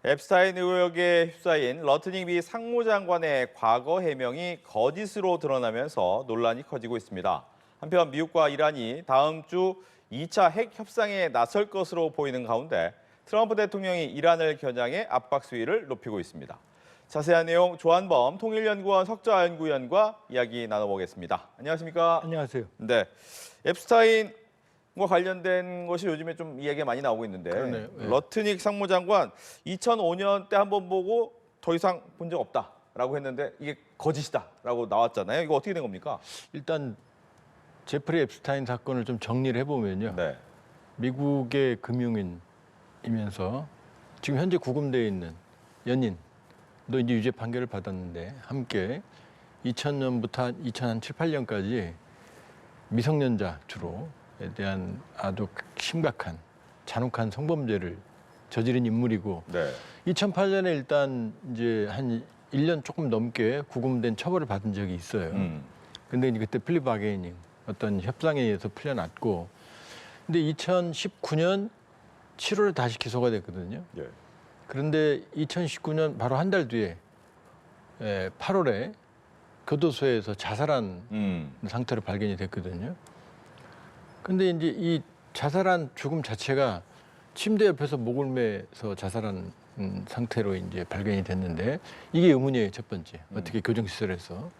앱스타인 의혹에 휩싸인 러트닉 미 상무장관의 과거 해명이 거짓으로 드러나면서 논란이 커지고 있습니다. 한편 미국과 이란이 다음 주 2차 핵 협상에 나설 것으로 보이는 가운데 트럼프 대통령이 이란을 겨냥해 압박 수위를 높이고 있습니다. 자세한 내용 조한범 통일연구원 석좌연구위원과 이야기 나눠보겠습니다. 안녕하십니까? 안녕하세요. 네, 앱스타인과 관련된 것이 요즘에 좀 이야기가 많이 나오고 있는데 그러네요. 네. 러트닉 상무장관 2005년 때 한 번 보고 더 이상 본 적 없다라고 했는데 이게 거짓이다라고 나왔잖아요. 이거 어떻게 된 겁니까? 일단 제프리 앱스타인 사건을 좀 정리를 해보면요. 네. 미국의 금융인이면서 지금 현재 구금되어 있는 연인도 이제 유죄 판결을 받았는데 함께 2000년부터 2007, 8년까지 미성년자 주로에 대한 아주 심각한 잔혹한 성범죄를 저지른 인물이고 네. 2008년에 일단 이제 한 1년 조금 넘게 구금된 처벌을 받은 적이 있어요. 근데 이제 그때 플리 바게이닝 어떤 협상에 의해서 풀려났고, 근데 2019년 7월에 다시 기소가 됐거든요. 예. 그런데 2019년 바로 한 달 뒤에 8월에 교도소에서 자살한 상태로 발견이 됐거든요. 근데 이제 이 자살한 죽음 자체가 침대 옆에서 목을 매서 자살한 상태로 이제 발견이 됐는데 이게 의문이에요, 첫 번째. 어떻게 교정시설에서.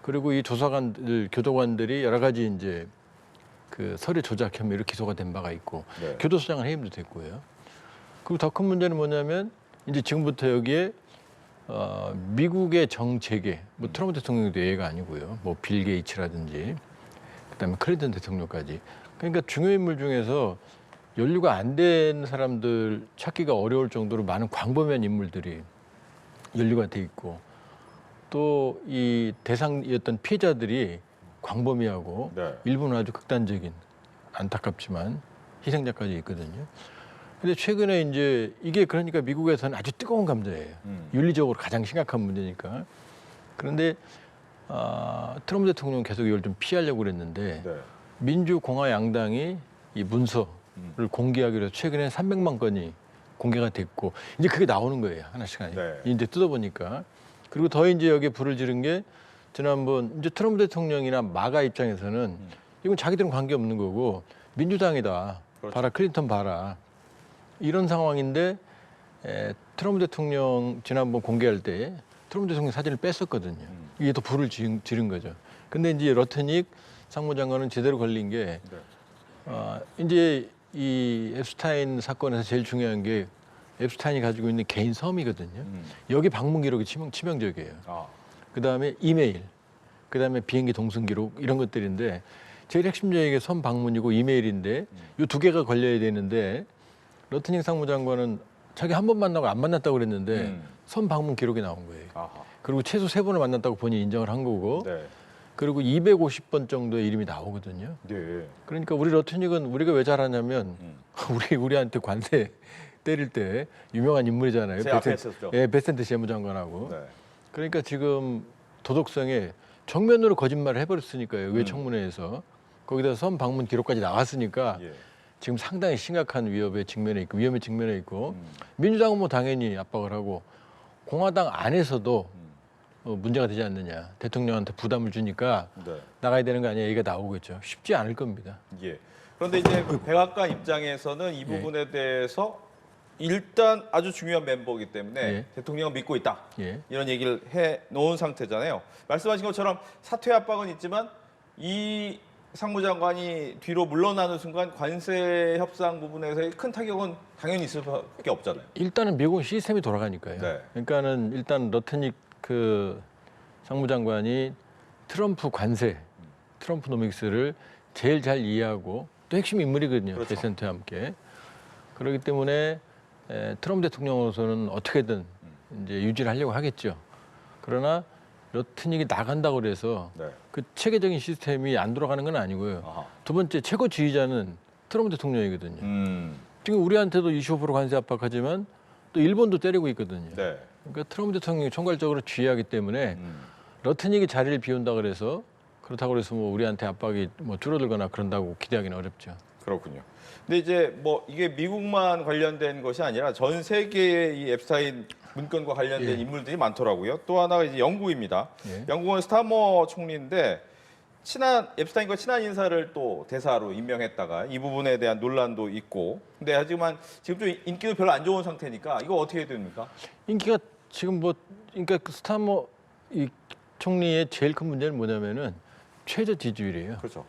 그리고 이 조사관들, 교도관들이 여러 가지 이제 그 서류 조작 혐의로 기소가 된 바가 있고, 네. 교도소장을 해임도 됐고요. 그리고 더 큰 문제는 뭐냐면 이제 지금부터 여기에 미국의 정체계, 뭐 트럼프 대통령도 예가 아니고요. 뭐 빌 게이츠라든지 그다음에 클린턴 대통령까지. 그러니까 중요 인물 중에서 연루가 안 된 사람들 찾기가 어려울 정도로 많은 광범위한 인물들이 연루가 돼 있고, 또 이 대상이었던 피해자들이 광범위하고 네. 일부는 아주 극단적인 안타깝지만 희생자까지 있거든요. 근데 최근에 이제 이게 그러니까 미국에서는 아주 뜨거운 감자예요. 윤리적으로 가장 심각한 문제니까. 그런데 트럼프 대통령은 계속 이걸 좀 피하려고 그랬는데 네. 민주공화 양당이 이 문서를 공개하기로 해서 최근에 300만 건이 공개가 됐고 이제 그게 나오는 거예요. 하나씩 하나씩. 네. 이제 뜯어보니까. 그리고 더 이제 여기에 불을 지른 게 지난번 이제 트럼프 대통령이나 마가 입장에서는 이건 자기들은 관계없는 거고 민주당이다. 그렇죠. 봐라, 클린턴 봐라. 이런 상황인데 트럼프 대통령 지난번 공개할 때 트럼프 대통령 사진을 뺐었거든요. 이게 더 불을 지른 거죠. 근데 이제 러트닉 상무장관은 제대로 걸린 게 이제 이 앱스타인 사건에서 제일 중요한 게 앱스타인이 가지고 있는 개인 섬이거든요. 여기 방문 기록이 치명적이에요. 그다음에 이메일, 그다음에 비행기 동승 기록 이런 것들인데 제일 핵심적인 게 섬 방문이고 이메일인데 이 두 개가 걸려야 되는데 러트닉 상무장관은 자기 한 번 만나고 안 만났다고 그랬는데 섬 방문 기록이 나온 거예요. 아하. 그리고 최소 3번을 만났다고 본인이 인정을 한 거고 네. 그리고 250번 정도의 이름이 나오거든요. 네. 그러니까 우리 러트닉은 우리가 왜 잘하냐면 우리한테 관세 때릴 때 유명한 인물이잖아요. 제 앞에 했었죠. 예, 베센트 재무장관하고. 네. 그러니까 지금 도덕성에 정면으로 거짓말을 해버렸으니까요. 의회청문회에서. 거기다 섬 방문 기록까지 나왔으니까 예. 지금 상당히 심각한 위험에 직면해 있고 민주당은 뭐 당연히 압박을 하고 공화당 안에서도 문제가 되지 않느냐. 대통령한테 부담을 주니까 네. 나가야 되는 거 아니야. 얘기가 나오겠죠. 쉽지 않을 겁니다. 예. 그런데 이제 백악관 입장에서는 이 부분에 대해서 일단 아주 중요한 멤버이기 때문에 예. 대통령을 믿고 있다. 예. 이런 얘기를 해 놓은 상태잖아요. 말씀하신 것처럼 사퇴 압박은 있지만 이 상무장관이 뒤로 물러나는 순간 관세 협상 부분에서의 큰 타격은 당연히 있을 수밖에 없잖아요. 일단은 미국은 시스템이 돌아가니까요. 네. 그러니까는 일단 러트닉 그 상무장관이 트럼프 관세, 트럼프 노믹스를 제일 잘 이해하고 또 핵심 인물이거든요. 그렇죠. 베센트와 함께. 그렇기 때문에 트럼프 대통령으로서는 어떻게든 이제 유지를 하려고 하겠죠. 그러나 러트닉이 나간다고 그래서 네. 그 체계적인 시스템이 안 돌아가는 건 아니고요. 아하. 두 번째 최고 지휘자는 트럼프 대통령이거든요. 지금 우리한테도 25% 관세 압박하지만 또 일본도 때리고 있거든요. 네. 그러니까 트럼프 대통령이 총괄적으로 지휘하기 때문에 러트닉이 자리를 비운다 그래서 그렇다고 해서 뭐 우리한테 압박이 뭐 줄어들거나 그런다고 기대하기는 어렵죠. 그렇군요. 근데 이제 뭐 이게 미국만 관련된 것이 아니라 전 세계의 이 앱스타인 문건과 관련된 예. 인물들이 많더라고요. 또 하나가 이제 영국입니다. 예. 영국은 스타머 총리인데 앱스타인과 친한 인사를 또 대사로 임명했다가 이 부분에 대한 논란도 있고. 근데 하지만 지금 좀 인기도 별로 안 좋은 상태니까 이거 어떻게 됩니까? 인기가 지금 뭐 그러니까 그 스타머 이 총리의 제일 큰 문제는 뭐냐면은 최저 지지율이에요. 그렇죠.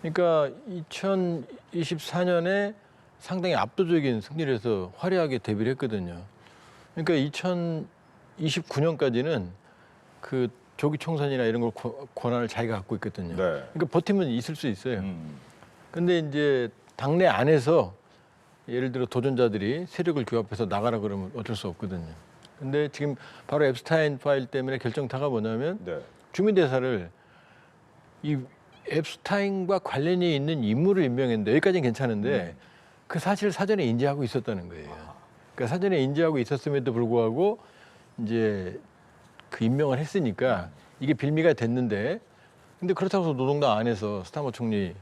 그러니까 2024년에 상당히 압도적인 승리를 해서 화려하게 데뷔를 했거든요. 그러니까 2029년까지는 그 조기 총선이나 이런 걸 권한을 자기가 갖고 있거든요. 네. 그러니까 버티면 있을 수 있어요. 음. 근데 이제 당내 안에서 예를 들어 도전자들이 세력을 규합해서 나가라 그러면 어쩔 수 없거든요. 근데 지금 바로 앱스타인 파일 때문에 결정타가 뭐냐면 네. 주민대사를 이 앱스타인과 관련이 있는 인물을 임명했는데 여기까지는 괜찮은데 그 사실을 사전에 인지하고 있었다는 거예요. 그러니까 사전에 인지하고 있었음에도 불구하고 이제 그 임명을 했으니까 이게 빌미가 됐는데 근데 그렇다고 해서 노동당 안에서 스타머 총리를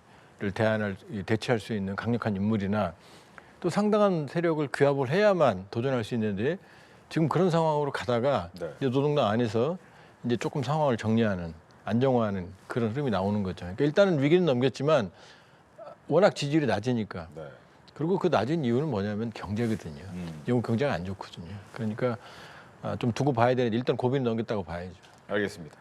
대체할 수 있는 강력한 인물이나 또 상당한 세력을 규합을 해야만 도전할 수 있는데 지금 그런 상황으로 가다가 네. 이제 노동당 안에서 이제 조금 상황을 정리하는 안정화하는 그런 흐름이 나오는 거죠. 그러니까 일단은 위기는 넘겼지만 워낙 지지율이 낮으니까. 네. 그리고 그 낮은 이유는 뭐냐면 경제거든요. 영국 경제가 안 좋거든요. 그러니까 좀 두고 봐야 되는데 일단 고비는 넘겼다고 봐야죠. 알겠습니다.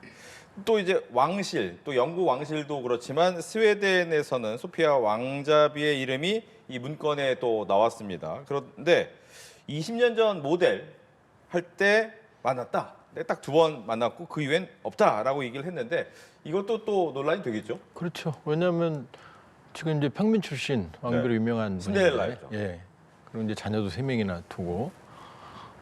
또 이제 왕실, 또 영국 왕실도 그렇지만 스웨덴에서는 소피아 왕자비의 이름이 이 문건에 또 나왔습니다. 그런데 20년 전 모델 할 때 만났다. 딱 2번 만났고 그 이후엔 없다라고 얘기를 했는데 이것도 또 논란이 되겠죠? 그렇죠. 왜냐하면 지금 이제 평민 출신 왕비로 네. 유명한 신데렐라였죠. 분인데, 예. 그리고 이제 자녀도 3명이나 두고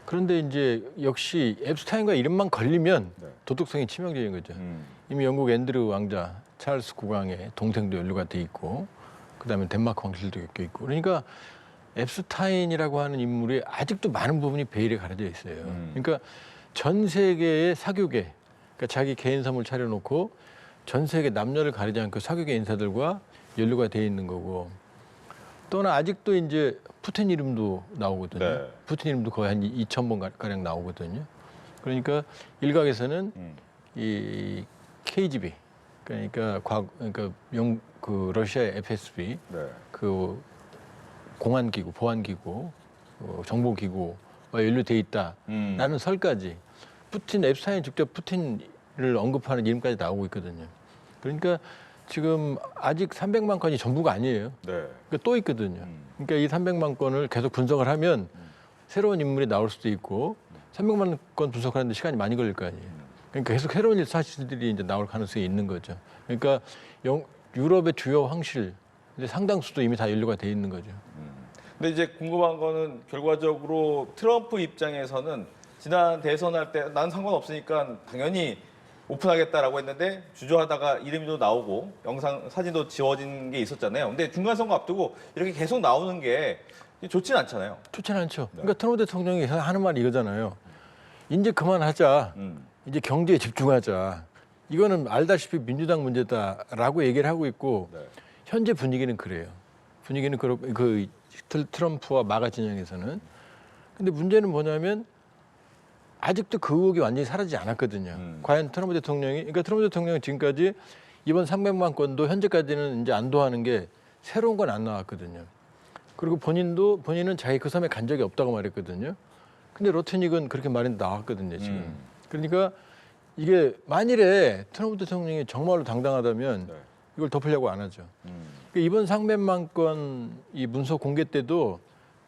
그런데 이제 역시 앱스타인과 이름만 걸리면 네. 도덕성이 치명적인 거죠. 음. 이미 영국 앤드루 왕자 찰스 국왕의 동생도 연루가 돼 있고 그다음에 덴마크 왕실도 엮여 있고 그러니까 앱스타인이라고 하는 인물이 아직도 많은 부분이 베일에 가려져 있어요. 그러니까 전 세계의 사교계, 그러니까 자기 개인 사무를 차려놓고 전 세계 남녀를 가리지 않고 사교계 인사들과 연루가 돼 있는 거고 또는 아직도 이제 푸틴 이름도 나오거든요. 네. 푸틴 이름도 거의 한 2,000번 가량 나오거든요. 그러니까 일각에서는 이 KGB 그러니까 그 러시아의 FSB 네. 그 공안기구, 보안기구, 정보기구와 연루돼 있다라는 설까지 푸틴 앱스타인 직접 푸틴을 언급하는 이름까지 나오고 있거든요. 그러니까 지금 아직 300만 건이 전부가 아니에요. 네. 그러니까 또 있거든요. 그러니까 이 300만 건을 계속 분석을 하면 새로운 인물이 나올 수도 있고 300만 건 분석하는데 시간이 많이 걸릴 거 아니에요. 그러니까 계속 새로운 사실들이 이제 나올 가능성이 있는 거죠. 그러니까 유럽의 주요 황실 상당수도 이미 다 연루가 돼 있는 거죠. 근데 이제 궁금한 거는 결과적으로 트럼프 입장에서는 지난 대선할 때 난 상관없으니까 당연히 오픈하겠다라고 했는데 주저하다가 이름도 나오고 영상 사진도 지워진 게 있었잖아요. 근데 중간 선거 앞두고 이렇게 계속 나오는 게 좋지는 않잖아요. 좋지는 않죠. 그러니까 트럼프 대통령이 하는 말이 이거잖아요. 이제 그만하자. 이제 경제에 집중하자. 이거는 알다시피 민주당 문제다라고 얘기를 하고 있고 네. 현재 분위기는 그래요. 분위기는 그 트럼프와 마가 진영에서는. 근데 문제는 뭐냐면 아직도 그 의혹이 완전히 사라지지 않았거든요. 과연 트럼프 대통령이, 그러니까 트럼프 대통령이 지금까지 이번 300만 건도 현재까지는 이제 안도하는 게 새로운 건 안 나왔거든요. 그리고 본인은 자기 그 섬에 간 적이 없다고 말했거든요. 근데 로트닉은 그렇게 말이 나왔거든요, 지금. 그러니까 이게 만일에 트럼프 대통령이 정말로 당당하다면 네. 이걸 덮으려고 안 하죠. 그러니까 이번 300만 건 이 문서 공개 때도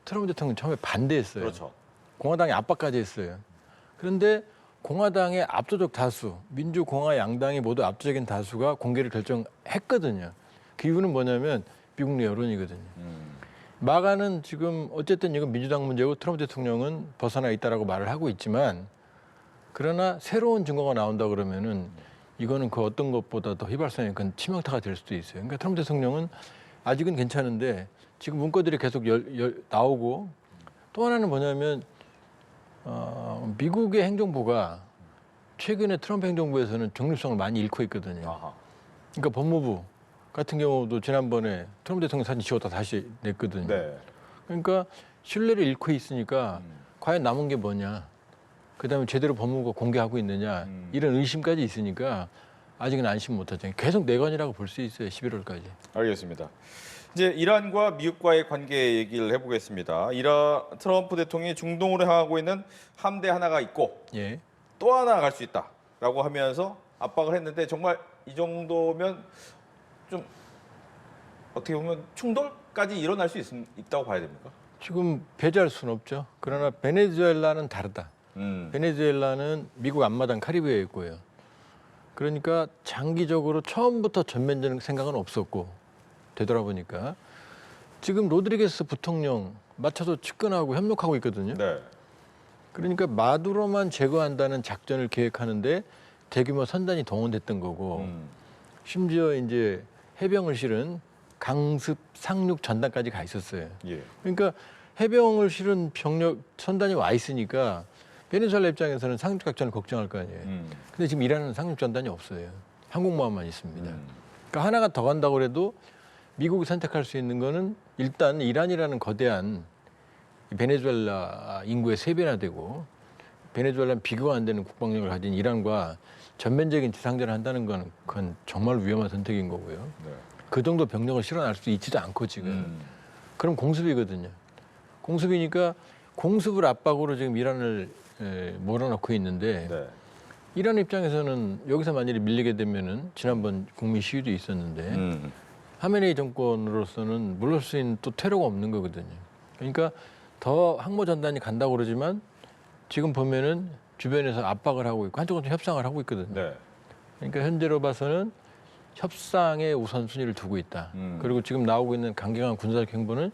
트럼프 대통령 처음에 반대했어요. 그렇죠. 공화당이 압박까지 했어요. 그런데 공화당의 압도적 다수, 민주공화 양당이 모두 압도적인 다수가 공개를 결정했거든요. 그 이유는 뭐냐면 미국 내 여론이거든요. 마가는 지금 어쨌든 이건 민주당 문제고 트럼프 대통령은 벗어나 있다라고 말을 하고 있지만 그러나 새로운 증거가 나온다 그러면은 이거는 그 어떤 것보다 더 휘발성이 큰 치명타가 될 수도 있어요. 그러니까 트럼프 대통령은 아직은 괜찮은데 지금 문건들이 계속 나오고 또 하나는 뭐냐면 미국의 행정부가 최근에 트럼프 행정부에서는 중립성을 많이 잃고 있거든요. 아하. 그러니까 법무부, 같은 경우도 지난번에 트럼프 대통령 사진 지웠다 다시 냈거든요. 네. 그러니까 신뢰를 잃고 있으니까 과연 남은 게 뭐냐. 그다음에 제대로 법무부가 공개하고 있느냐. 이런 의심까지 있으니까 아직은 안심 못하죠. 계속 내관이라고 볼 수 있어요. 11월까지. 알겠습니다. 이제 이란과 미국과의 관계 얘기를 해보겠습니다. 트럼프 대통령이 중동으로 향하고 있는 함대 하나가 있고 예. 또 하나 갈 수 있다라고 하면서 압박을 했는데 정말 이 정도면 좀 어떻게 보면 충돌까지 일어날 수 있다고 봐야 됩니까? 지금 배제할 수는 없죠. 그러나 베네수엘라는 다르다. 베네수엘라는 미국 앞마당 카리브해에 있고요. 그러니까 장기적으로 처음부터 전면전 생각은 없었고 되돌아보니까 지금 로드리게스 부통령 맞춰서 측근하고 협력하고 있거든요. 네. 그러니까 마두로만 제거한다는 작전을 계획하는데 대규모 선단이 동원됐던 거고 심지어 이제 해병을 실은 강습 상륙 전단까지 가 있었어요. 예. 그러니까 해병을 실은 병력 선단이 와 있으니까 베네수엘라 입장에서는 상륙 작전을 걱정할 거 아니에요. 근데 지금 이란은 상륙 전단이 없어요. 항공모함만 있습니다. 그러니까 하나가 더 간다고 해도 미국이 선택할 수 있는 거는 일단 이란이라는 거대한 베네수엘라 인구의 3배나 되고 베네수엘라는 비교가 안 되는 국방력을 가진 이란과 전면적인 지상전을 한다는 건 그건 정말 위험한 선택인 거고요. 네. 그 정도 병력을 실어날 수 있지도 않고 지금. 그럼 공습이거든요. 공습이니까 공습을 압박으로 지금 이란을 몰아넣고 있는데 네. 이란 입장에서는 여기서 만약에 밀리게 되면은 지난번 국민 시위도 있었는데 하메네이 정권으로서는 물러설 수 있는 또 퇴로가 없는 거거든요. 그러니까 더 항모 전단이 간다고 그러지만 지금 보면은 주변에서 압박을 하고 있고 한쪽은 좀 협상을 하고 있거든요. 네. 그러니까 현재로 봐서는 협상에 우선순위를 두고 있다. 그리고 지금 나오고 있는 강경한 군사적 행보는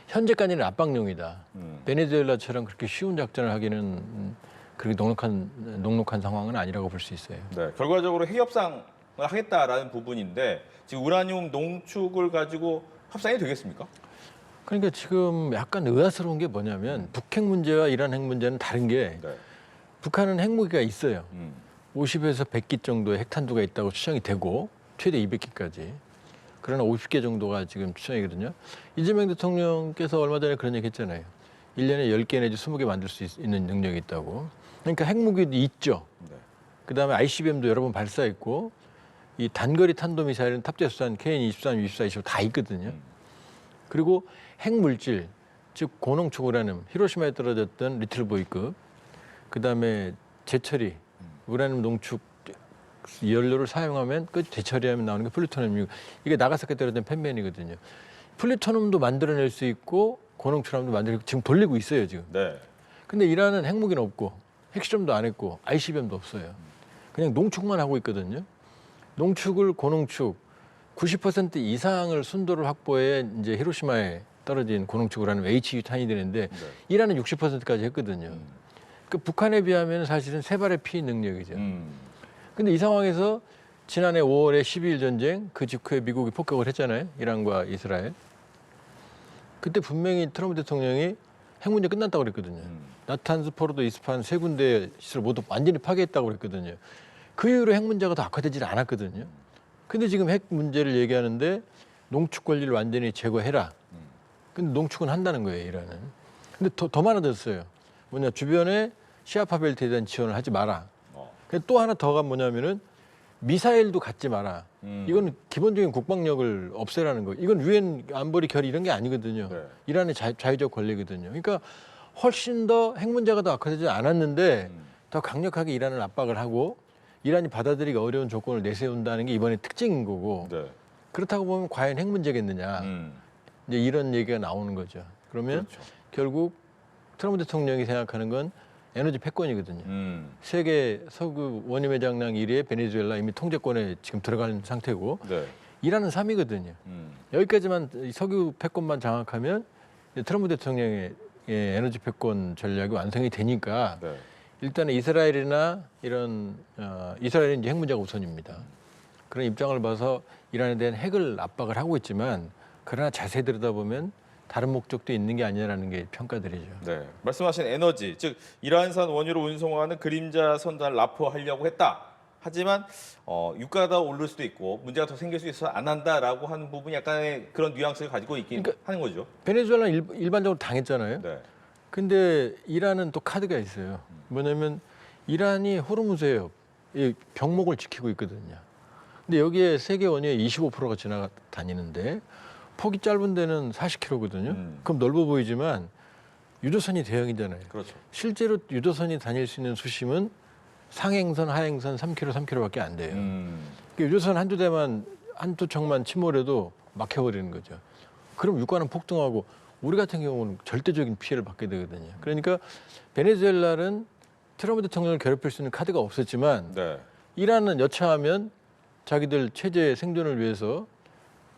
현재까지는 압박용이다. 베네수엘라처럼 그렇게 쉬운 작전을 하기는 그렇게 녹록한 상황은 아니라고 볼 수 있어요. 네. 결과적으로 핵협상을 하겠다라는 부분인데 지금 우라늄 농축을 가지고 협상이 되겠습니까? 그러니까 지금 약간 의아스러운 게 뭐냐면 북핵 문제와 이란 핵 문제는 다른 게 네. 북한은 핵무기가 있어요. 50에서 100기 정도의 핵탄두가 있다고 추정이 되고 최대 200기까지. 그러나 50개 정도가 지금 추정이거든요. 이재명 대통령께서 얼마 전에 그런 얘기 했잖아요. 1년에 10개 내지 20개 만들 수 있는 능력이 있다고. 그러니까 핵무기도 있죠. 네. 그다음에 ICBM도 여러 번 발사했고 이 단거리 탄도미사일은 탑재수단 KN-24, 24, 25 다 있거든요. 그리고 핵물질, 즉 고농축 우라늄, 히로시마에 떨어졌던 리틀보이급, 그다음에 재처리, 우라늄 농축 연료를 사용하면 그 재처리하면 나오는 게 플루토늄이고 이게 나가사키 떨어졌던 펜맨이거든요. 플루토늄도 만들어낼 수 있고 고농축우라늄도 만들고 지금 돌리고 있어요 지금. 네. 근데 이란은 핵무기는 없고 핵실험도 안 했고 ICBM도 없어요. 그냥 농축만 하고 있거든요. 농축을 고농축 90% 이상을 순도를 확보해 이제 히로시마에 떨어진 고농축 우라늄 HU 탄이 되는데 네. 이란은 60%까지 했거든요. 그 북한에 비하면 사실은 세 발의 피 능력이죠. 근데 이 상황에서 지난해 5월에 12일 전쟁 그 직후에 미국이 폭격을 했잖아요. 이란과 이스라엘. 그때 분명히 트럼프 대통령이 핵 문제 끝났다고 그랬거든요. 나탄스, 포로도, 이스파한 세 군데 시설 모두 완전히 파괴했다고 그랬거든요. 그 이후로 핵 문제가 더 악화되질 않았거든요. 근데 지금 핵 문제를 얘기하는데 농축 권리를 완전히 제거해라. 근데 농축은 한다는 거예요, 이란은. 근데 더 많아졌어요. 뭐냐, 주변에 시아파 벨트에 대한 지원을 하지 마라. 또 하나 더가 뭐냐면은 미사일도 갖지 마라. 이건 기본적인 국방력을 없애라는 거. 이건 유엔 안보리 결의 이런 게 아니거든요. 네. 이란의 자유적 권리거든요. 그러니까 훨씬 더 핵 문제가 더 악화되지 않았는데 더 강력하게 이란을 압박을 하고 이란이 받아들이기 어려운 조건을 내세운다는 게 이번에 특징인 거고 네. 그렇다고 보면 과연 핵 문제겠느냐. 이제 이런 얘기가 나오는 거죠. 그러면 그렇죠. 결국 트럼프 대통령이 생각하는 건 에너지 패권이거든요. 세계 석유 원유 매장량 1위의 베네수엘라 이미 통제권에 지금 들어간 상태고 네. 이란은 3위거든요. 여기까지만 석유 패권만 장악하면 트럼프 대통령의 에너지 패권 전략이 완성이 되니까 네. 일단은 이스라엘이나 이런 이스라엘은 이제 핵 문제가 우선입니다. 그런 입장을 봐서 이란에 대한 핵을 압박을 하고 있지만 그러나 자세히 들여다보면 다른 목적도 있는 게 아니라는 게 평가들이죠. 네. 말씀하신 에너지, 즉 이란산 원유를 운송하는 그림자 선단을 납포하려고 했다 하지만 유가가 오를 수도 있고 문제가 더 생길 수 있어서 안 한다라고 하는 부분이 약간의 그런 뉘앙스를 가지고 있긴 하는 거죠. 베네수엘라는 일반적으로 당했잖아요. 네. 근데 이란은 또 카드가 있어요. 뭐냐면 이란이 호르무즈해협 이 병목을 지키고 있거든요. 근데 여기에 세계 원유의 25%가 지나다니는데 폭이 짧은 데는 40km거든요. 그럼 넓어 보이지만 유도선이 대형이잖아요. 그렇죠. 실제로 유도선이 다닐 수 있는 수심은 상행선, 하행선 3km, 3km밖에 안 돼요. 그러니까 유도선 한두 대만 한두 척만 침몰해도 막혀버리는 거죠. 그럼 유가는 폭등하고 우리 같은 경우는 절대적인 피해를 받게 되거든요. 그러니까 베네수엘라는 트럼프 대통령을 괴롭힐 수 있는 카드가 없었지만 네. 이란은 여차하면 자기들 체제 생존을 위해서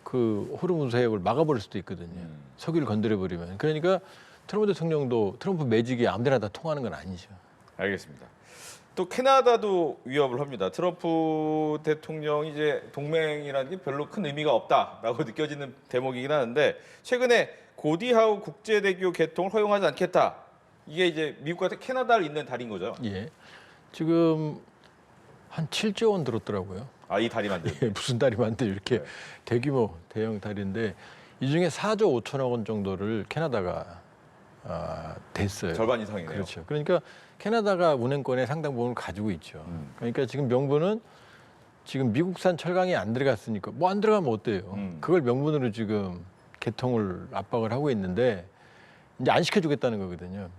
그 호르무즈 해협을 막아버릴 수도 있거든요. 석유를 건드려버리면. 그러니까 트럼프 대통령도 트럼프 매직이 아무데나 다 통하는 건 아니죠. 알겠습니다. 또 캐나다도 위협을 합니다. 트럼프 대통령이 이제 동맹이라는 게 별로 큰 의미가 없다라고 느껴지는 대목이긴 하는데 최근에 고디하우 국제대교 개통을 허용하지 않겠다. 이게 이제 미국과 캐나다를 잇는 다리인 거죠. 예. 지금 한 7조 원 들었더라고요. 아, 이 다리 만들. 예, 무슨 다리 만들 이렇게 네. 대규모 대형 다리인데 이 중에 4조 5천억 원 정도를 캐나다가 댔어요. 절반 이상이네요. 그렇죠. 그러니까 캐나다가 운행권의 상당 부분을 가지고 있죠. 그러니까 지금 명분은 지금 미국산 철강이 안 들어갔으니까 뭐 안 들어가면 어때요? 그걸 명분으로 지금 개통을 압박을 하고 있는데 이제 안 시켜주겠다는 거거든요.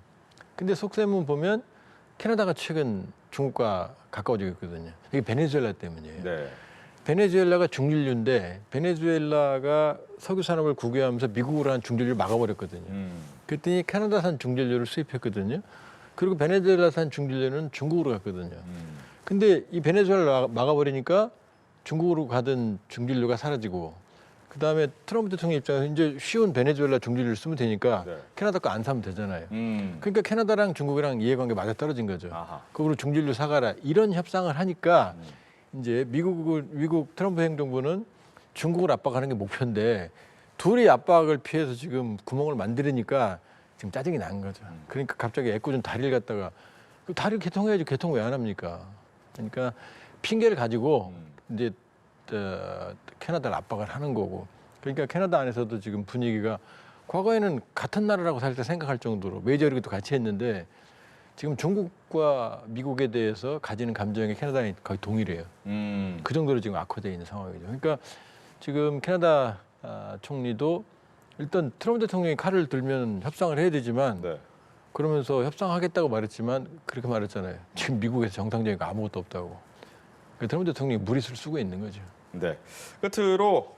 근데 속셈은 보면 캐나다가 최근 중국과 가까워지고 있거든요. 이게 베네수엘라 때문이에요. 네. 베네수엘라가 중진류인데 베네수엘라가 석유 산업을 국유하면서 미국으로 한 중진류를 막아버렸거든요. 그랬더니 캐나다산 중진류를 수입했거든요. 그리고 베네수엘라산 중진류는 중국으로 갔거든요. 근데 이 베네수엘라 막아버리니까 중국으로 가던 중진류가 사라지고 그다음에 트럼프 대통령 입장에서 이제 쉬운 베네수엘라 중진류를 쓰면 되니까 네. 캐나다 거 안 사면 되잖아요. 그러니까 캐나다랑 중국이랑 이해관계 맞아 떨어진 거죠. 아하. 그거로 중진류 사가라 이런 협상을 하니까 이제 미국 트럼프 행정부는 중국을 압박하는 게 목표인데 둘이 압박을 피해서 지금 구멍을 만들으니까 지금 짜증이 난 거죠. 그러니까 갑자기 애꿎은 다리를 갖다가 그 다리를 개통해야지 개통 왜 안 합니까? 그러니까 핑계를 가지고 이제 캐나다를 압박을 하는 거고. 그러니까 캐나다 안에서도 지금 분위기가 과거에는 같은 나라라고 살 때 생각할 정도로 메이저리그도 같이 했는데 지금 중국과 미국에 대해서 가지는 감정이 캐나다는 거의 동일해요. 그 정도로 지금 악화되어 있는 상황이죠. 그러니까 지금 캐나다 총리도 일단 트럼프 대통령이 칼을 들면 협상을 해야 되지만 네. 그러면서 협상하겠다고 말했지만 그렇게 말했잖아요. 지금 미국에서 정상적인 거 아무것도 없다고. 그러니까 트럼프 대통령이 무리수를 쓰고 있는 거죠. 네. 끝으로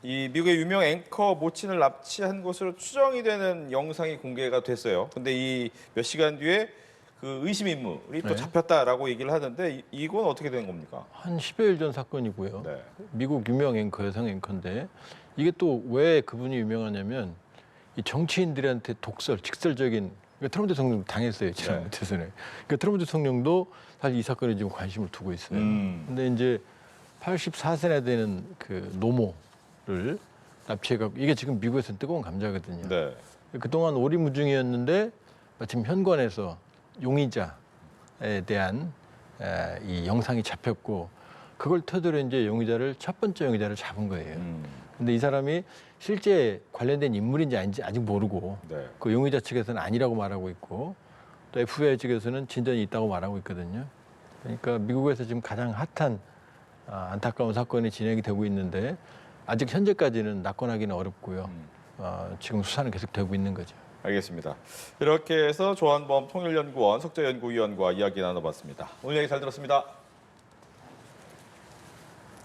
이 미국의 유명 앵커 모친을 납치한 것으로 추정이 되는 영상이 공개가 됐어요. 근데 이 몇 시간 뒤에 그 의심 인물이 또 네. 잡혔다라고 얘기를 하는데 이건 어떻게 된 겁니까? 한 10여일 전 사건이고요. 네. 미국 유명 앵커, 여성 앵커인데 이게 또 왜 그분이 유명하냐면 이 정치인들한테 독설, 직설적인 그러니까 트럼프 대통령도 당했어요. 지난 대선에. 그러니까 트럼프 대통령도 사실 이 사건에 지금 관심을 두고 있어요. 근데 이제 84세나 되는 그 노모를 납치해갖고 이게 지금 미국에서는 뜨거운 감자거든요. 네. 그동안 오리무중이었는데 마침 현관에서 용의자에 대한 이 영상이 잡혔고 그걸 토대로 이제 첫 번째 용의자를 잡은 거예요. 근데 이 사람이 실제 관련된 인물인지 아닌지 아직 모르고 네. 그 용의자 측에서는 아니라고 말하고 있고 또 FBI 측에서는 진전이 있다고 말하고 있거든요. 그러니까 미국에서 지금 가장 핫한 안타까운 사건이 진행이 되고 있는데 아직 현재까지는 낙관하기는 어렵고요. 지금 수사는 계속되고 있는 거죠. 알겠습니다. 이렇게 해서 조한범 통일연구원 석재연구위원과 이야기 나눠봤습니다. 오늘 얘기 잘 들었습니다.